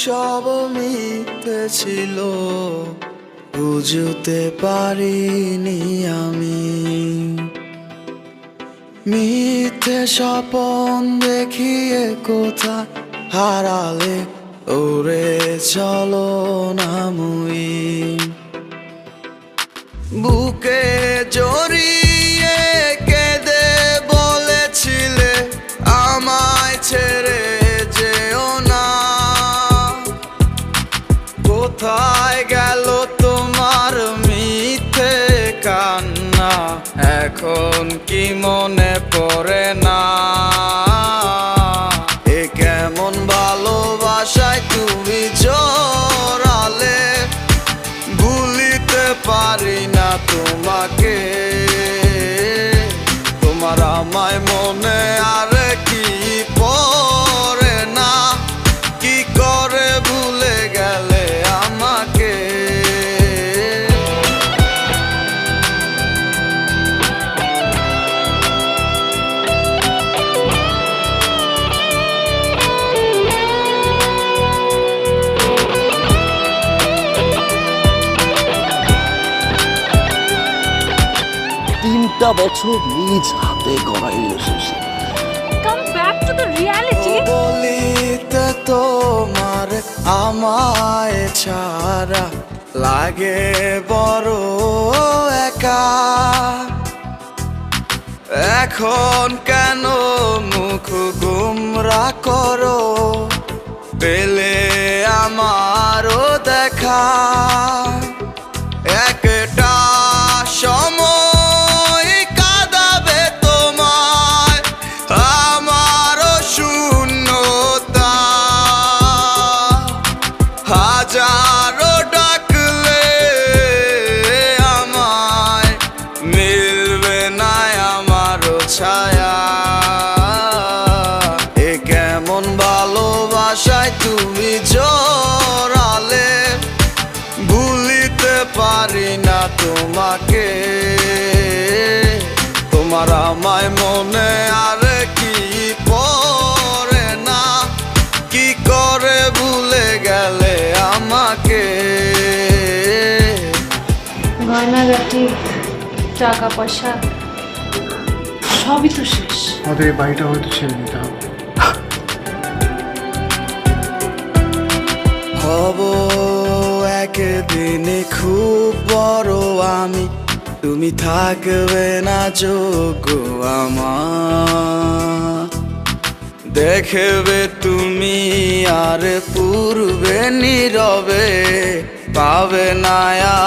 সব মিথ্যে ছিল, বুঝতে পারিনি আমি। মিথ্যে স্বপন দেখিয়ে কোথায় হারালে ওরে চলো না মুই। বুকে জড়িয়ে কেঁদে বলেছিলে আমায় ছেড়ে যেও না। কোথায় গেল তোমার মিথ্যে কান্না, এখন কি মনে পড়ে না? এ কেমন ভালোবাসায় তুমি জড়ালে, ভুলিতে পারি না তোমাকে। তোমার আমায় মনে আর কি পড়ে না, কি করে ভুলে গেলে আমাকে। তিনটা বছর নিজ হাতে গড়া relationship. Come back to the reality. বলিতে তোমার আমায় ছাড়া লাগে বড় একা। এখন কেন মুখ গুমরা করো, পেলে আমারও দেখা। একটা সময় কাঁদাবে তোমায় আমারও শূন্যতা। হাজারো ডাকলে আমায় মিলবে না আমারও ছায়া। এ কেমন ভালোবাসায় তুমি জড়ালে, ভুলিতে পারি না তোমাকে। তোমার আমায় মনে আর কি পড়ে না, কি করে ভুলে গেলে আমাকে। গয়নাগাটি, টাকা পয়সা সবই তো শেষ। আমাদের এই বাড়িটা হয়তো ছেড়ে দিতে হবে। হব একদিন খুব বড় আমি, তুমি থাকবে না যোগ্য আমার। দেখবে তুমি আর পূর্বে নীরবে, পাবে না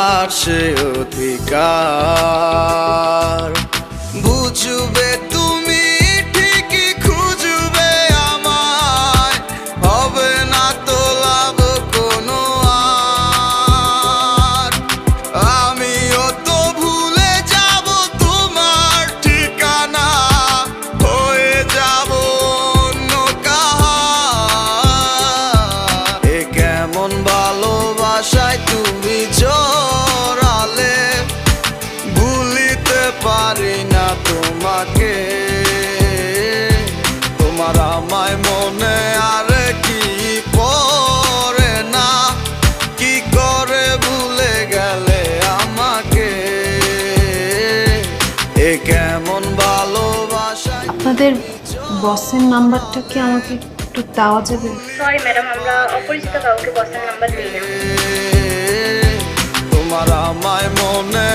আর সে অধিকার। বুঝবে তুমি ঠিকই খুঁজবে আমায়, হবে না তো লাভ কোনো আর। আমিও তো ভুলে যাব তোমার ঠিকানা, হয়ে যাব অন্য কাহার। এ কেমন ভালোবাসায় তুমি জড়ালে, ভুলিতে পারি না তোমাকে। তোমার আমায় মনে আর কি পড়ে না, কি করে ভুলে গেলে আমাকে। এ কেমন ভালোবাসা। আপনাদের বসের নাম্বারটা কি আমাকে একটু দেওয়া যাবে? সরি ম্যাডাম, আমরা অপরিচিত কাউকে বসের নাম্বার দিই না। তোমার আমায় মনে